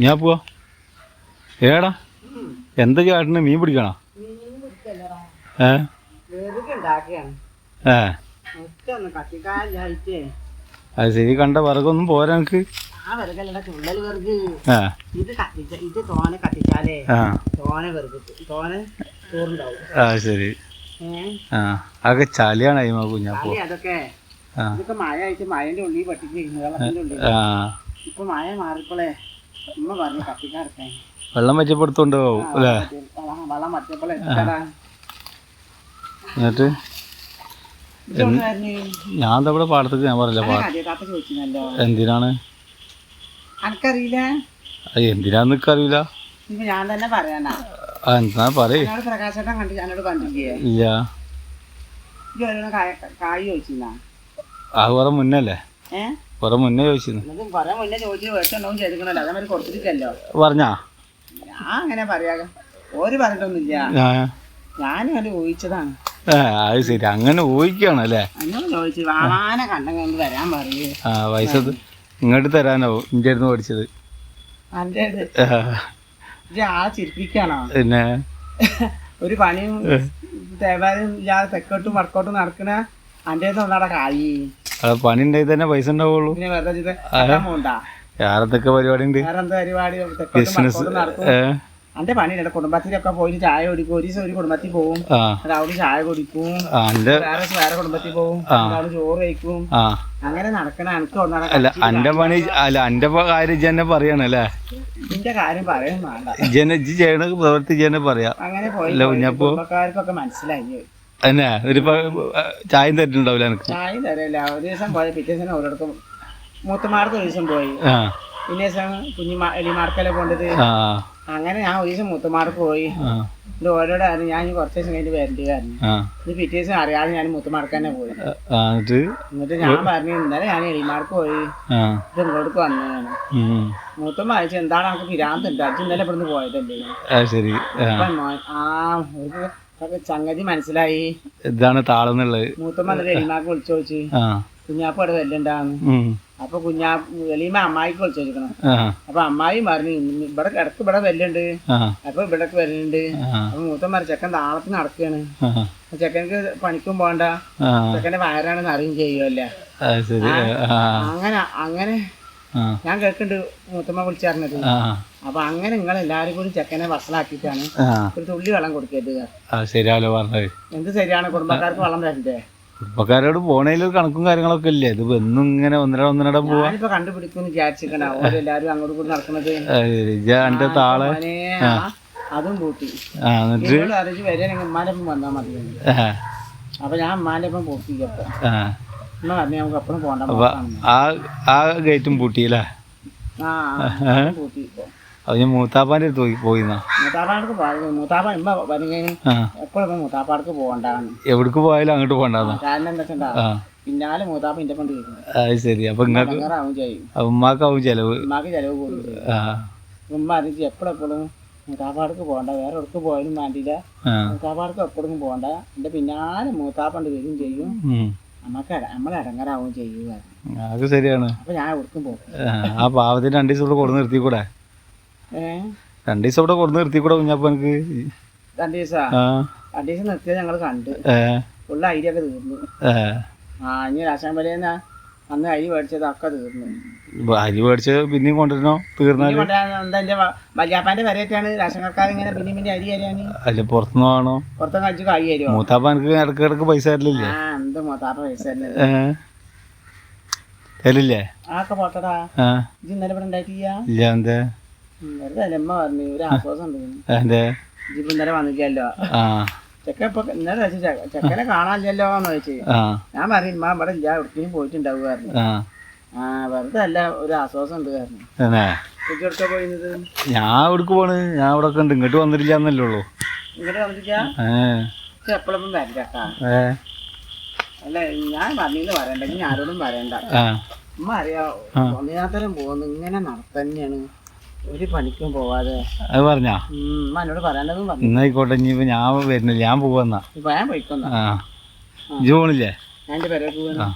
ഞാൻ പോവാ ഏടാ എന്താ ചേട്ടന് മീൻ പിടിക്കണോ? അത് ശരി. കണ്ട വിറകൊന്നും പോരാ എനിക്ക്. ശരി. അതൊക്കെ ചളിയാണ് അയിമ കുഞ്ഞപ്പോ. മഴന്റെ ഉള്ളിൽ ഇപ്പൊ മഴ മാറിപ്പോളേ ഉമ്മ പറഞ്ഞു കത്തിക്കാർക്കാൻ വെള്ളം പറ്റിയപ്പെടുത്തോണ്ട് പോവും അല്ലേ? വെള്ളം പറ്റിയപ്പോളെ എന്നിട്ട് ഞാൻ ഇവിടെ പാടത്തേക്ക് ഞാൻ പറഞ്ഞില്ല. എന്തിനാണ് എനിക്കറിയില്ല. എന്തിനാന്ന് എനിക്കറിയില്ല. ഞാൻ തന്നെ പറയാനാ. എന്താ പറയേ? പ്രകാശേട്ടൻ കണ്ടു ഞാനോട് കണ്ടില്ലേ? ഇല്ല. കായ് ചോദിച്ചിരുന്നാ? ആ കുറെ മുന്നല്ലേ? കുറെ മുന്നേ ചോദിച്ചിരുന്നു. കുറെ മുന്നേ ചോദിച്ചു വേട്ടുണ്ടാവും ചെയ്തിക്കണല്ലോ. അതേമാതിരി കൊടുത്തിട്ടില്ലല്ലോ. പറഞ്ഞാ? ഞാൻ അങ്ങനെ പറയാ. ഓര് പറഞ്ഞിട്ടൊന്നുമില്ല. ഞാനും അത് ഊഹിച്ചതാണ്. അത് ശരി. അങ്ങനെ ഊഹിക്കാണല്ലേ? അങ്ങനെ ചോദിച്ചു വാമാനെ കണ്ടങ്ങ് വരാൻ പറയേ. പൈസ ഇങ്ങോട്ട് തരാനോ? ഇന്റെ അടുത്ത് പഠിച്ചത് അന്റെ ആളെ ചിരിപ്പിക്കാണോ? പിന്നെ ഒരു പണിയും തേവാരും ഇല്ലാതെ തെക്കോട്ടും വടക്കോട്ടും നടക്കണ അന്റെ ഒന്നാടെ കായി. പണി ഉണ്ടായി തന്നെ പൈസ ഉണ്ടാവുള്ളൂ. പിന്നെ വെറുതെ പോണ്ടാ. വേറെന്തൊക്കെ പരിപാടി ഉണ്ട്? വേറെന്താ പരിപാടി? അന്റെ പണിയില്ല. കുടുംബത്തിലൊക്കെ പോയി ചായ കുടിക്കും. ഒരു ദിവസം ഒരു കുടുംബത്തിൽ പോവും, അവിടെ ചായ കുടിക്കും. വേറെ കുടുംബത്തിൽ പോവും, അവിടെ ചോറ് കഴിക്കും. അങ്ങനെ നടക്കണ എനിക്ക് അല്ല അന്റെ പണി അല്ല അന്റെ കാര്യം ഇജ്ജന്നെ പറയണല്ലേ? നിന്റെ കാര്യം പറയാൻ വേണ്ട. ഇജ്ജ് ചെയ്യണ പ്രവൃത്തി ഇജ്ജന്നെ പറയാ. അങ്ങനെ പോയി കുടുംബക്കാർക്കൊക്കെ മനസ്സിലായി. അന്നെ ഒരു ചായം തരുന്നുണ്ടാവില്ല എനിക്ക്? ചായം തരല്ല. ഒരു ദിവസം പോയ പിറ്റേ ദിവസം ഓരോടക്കും മൂത്തമാർക്ക് ഒരു ദിവസം പോയി. പിന്നെ ദിവസം എലിമാർക്കല്ലേ പോണ്ടത്. അങ്ങനെ ഞാൻ ഒരു ദിവസം മൂത്തമാർക്ക് പോയി. ഇത് ഓരോട് ഞാൻ കുറച്ച് ദിവസം കഴിഞ്ഞ് വരേണ്ടി പറഞ്ഞു. ഇത് പിറ്റേ ദിവസം അറിയാതെ ഞാൻ മൂത്തമാർക്ക് തന്നെ പോയി. എന്നിട്ട് ഞാൻ പറഞ്ഞു ഇന്നലെ ഞാൻ എലിമാർക്ക് പോയി, ഇത് ഇങ്ങോട്ട് വന്നതാണ്. മൂത്തമ്മ അയച്ചു എന്താണ് നമുക്ക് പിരാന്തുണ്ട്, അത് ഇന്നലെ ഇവിടുന്ന് പോയതല്ലേ. സംഗതി മനസ്സിലായി. ഇതാണ് താളെന്നുള്ളത്. മൂത്തമ്മ എന്നിട്ട് എലിമാർക്ക് വിളിച്ചു ചോദിച്ചു കുഞ്ഞാപ്പ് അവിടെ വല്ലുണ്ടാന്ന്. അപ്പൊ എലീമ അമ്മായിക്ക് വിളിച്ചു ചോദിക്കണം. അപ്പൊ അമ്മായി പറഞ്ഞു ഇവിടെ കിടക്ക് ഇവിടെ വല്ലുണ്ട്, അപ്പൊ ഇവിടക്ക് വരുന്നുണ്ട്. അപ്പൊ മൂത്തമ്മ ചെക്കൻ താളത്തിന് നടക്കുകയാണ്. ചെക്കനക്ക് പണിക്കും പോകണ്ട, ചെക്കന്റെ വയറാണെന്ന് അറിയും ചെയ്യുമല്ലേ. അങ്ങനെ ഞാൻ കേൾക്കുന്നുണ്ട് മൂത്തമ്മ വിളിച്ചറിഞ്ഞത്. അപ്പൊ അങ്ങനെ നിങ്ങളെല്ലാരും കൂടി ചെക്കനെ വഷളാക്കിയിട്ടാണ് ഒരു തുള്ളി വെള്ളം കൊടുക്കരുത്. ശരിയാലോ പറഞ്ഞത്? എന്ത് ശരിയാണ്? കുടുംബക്കാർക്ക് വെള്ളം തരണ്ടേ? കുടുംബക്കാരോട് പോണേലും കണക്കും കാര്യങ്ങളൊക്കെ ഇല്ലേ? ഇത് എന്നും ഇങ്ങനെ ഒന്നര പോവാ. ഞാനിപ്പോ കണ്ടുപിടിക്കും വിചാരിച്ചിരിക്കണ ഓരെല്ലാരും അങ്ങോട്ട് കൂടി നടക്കണത്. എന്റെ താള് അതും കൂട്ടി അറിയിച്ച് വരികയാണെങ്കിൽ ഉമ്മാന്റെ ഒപ്പം വന്നാൽ മതി. അപ്പൊ ഞാൻ ഉമ്മാന്റെ ഒപ്പം പൂട്ടിക്കപ്പോ ഉമ്മ പറഞ്ഞു നമുക്ക് എപ്പോഴും പോകണ്ട. ആ ഗേറ്റും പൂട്ടിയില്ലേ? പൂട്ടി. അത് ഞാൻ മൂത്താപ്പാന്റെ അടുത്ത് പോയിന്നാ. മൂത്താപ്പാടക്ക് പോയി. മൂത്താപ്പ ഇമ്മ പറഞ്ഞു എപ്പോഴും മൂത്താപ്പാടക്ക് പോകണ്ടാന്ന്. എവിടേക്ക് പോയാലും അങ്ങോട്ട് പോകണ്ടാന്ന്. കാരണം എന്താ വെച്ചാ പിന്നാലെ മൂത്താപ്പ ഇന്റെ കൊണ്ട് കേൾക്കുന്നത്. അത് ശരി. അപ്പൊ ഉമ്മാക്കാവും ചെലവ്. ഉമ്മാക്ക് ചെലവ് പോകും. ഉമ്മ അറിയിച്ച് എപ്പോഴെപ്പോഴും മൂത്താപ്പാടക്ക് പോകണ്ട, വേറെ എവിടേക്ക് പോയാലും വേണ്ടിയില്ല, മൂത്താപ്പാടക്ക് എപ്പോഴും പോകണ്ട, എന്റെ പിന്നാലെ മൂത്താപ്പണ്ട് വരും ചെയ്യും, നമ്മളെ ഇടങ്ങറാവും ചെയ്യുക. അത് ശരിയാണ്. അപ്പൊ ഞാൻ എവിടേക്കും പോകും. ആ പാവത്തിന് 2 ദിവസം ഇവിടെ കൊടുന്ന് നിർത്തിക്കൂടെ? 2 ദിവസം ഇവിടെ കൊടുന്ന് നിർത്തിക്കൂടെ കുഞ്ഞപ്പ? എനിക്ക് 2 ദിവസം നിർത്തിയത് ഞങ്ങള് കണ്ട് ഉള്ള ഐഡിയ ഒക്കെ തീർന്നു. ഇനി റേഷൻ പലേന്ന് അന്ന് അരി മേടിച്ചത് ഒക്കെ തീർന്നു. അരി മേടിച്ചത് പിന്നെയും കൊണ്ടുവരണോ? തീർന്നാലും എന്താ എന്റെ വല്യാപ്പാന്റെ വരെയായിട്ടാണ് റേഷൻ കടക്കാർ ഇങ്ങനെ പിന്നെ അരി തരാന്. അല്ല പുറത്തുനിന്ന് വേണോ? പുറത്തുനിന്ന് കഴിച്ചു കൈ തരുമോ? മൂത്താപ്പ എനിക്ക് ഇടക്കിടക്ക് പൈസ തരില്ലേ? എന്ത് മൂത്താപ്പ പൈസ തരില്ലേ? ആക്കെ പോട്ടടാ. ഇത് ഇന്നലെ ഇവിടെ ഉണ്ടായിട്ടില്ല. ഇല്ല. എന്താ വെറുതെ അമ്മ പറഞ്ഞു ഒരു ആശ്വാസം ഉണ്ട്. ഇപ്പൊ ഇന്നലെ വന്നില്ലല്ലോ. ചെക്കൻ ഇപ്പൊ ഇന്നലെ ചെക്കനെ കാണാനില്ലല്ലോ എന്ന് ചോദിച്ചു. ഞാൻ പറഞ്ഞു ഇമ്മ ഇവിടെ ഇല്ല, എവിടേക്കും പോയിട്ടുണ്ടാവുക പറഞ്ഞു. വെറുതെ അല്ല ഒരു ആശ്വാസം ഉണ്ട് കാരണം. എവിടേക്കാ പോയിരുന്നത്? ഞാൻ എവിടേക്ക് പോണ്? ഞാൻ ഇവിടെ ഉണ്ട്. ഇങ്ങോട്ട് വന്നിട്ടില്ല എന്നല്ലേ ഉള്ളൂ. ഇങ്ങോട്ട് വന്നിട്ടില്ല? എപ്പോഴൊന്നും വരണ്ടട്ടാ. അല്ല ഞാൻ പറഞ്ഞിന്ന് പറയണ്ടെങ്കിൽ ആരോടും പറയണ്ട. ഉമ്മ അറിയാം ഒന്നിനാത്തരം പോകുന്നു ഇങ്ങനെ നടത്തന്നെയാണ്, ഒരു പണിക്കും പോവാതെ. അത് പറഞ്ഞാ എന്നോട് പറയേണ്ടതും പറഞ്ഞു. എന്നായിക്കോട്ടെ. ഇനിയിപ്പോ ഞാൻ വരുന്നില്ല, ഞാൻ പോവാന്നാ. ഞാൻ പോയിക്കൊന്നാ. ഇജ്ജ് പോണില്ലേ? ഞാൻ എന്റെ പേരേക്ക് പോവാ.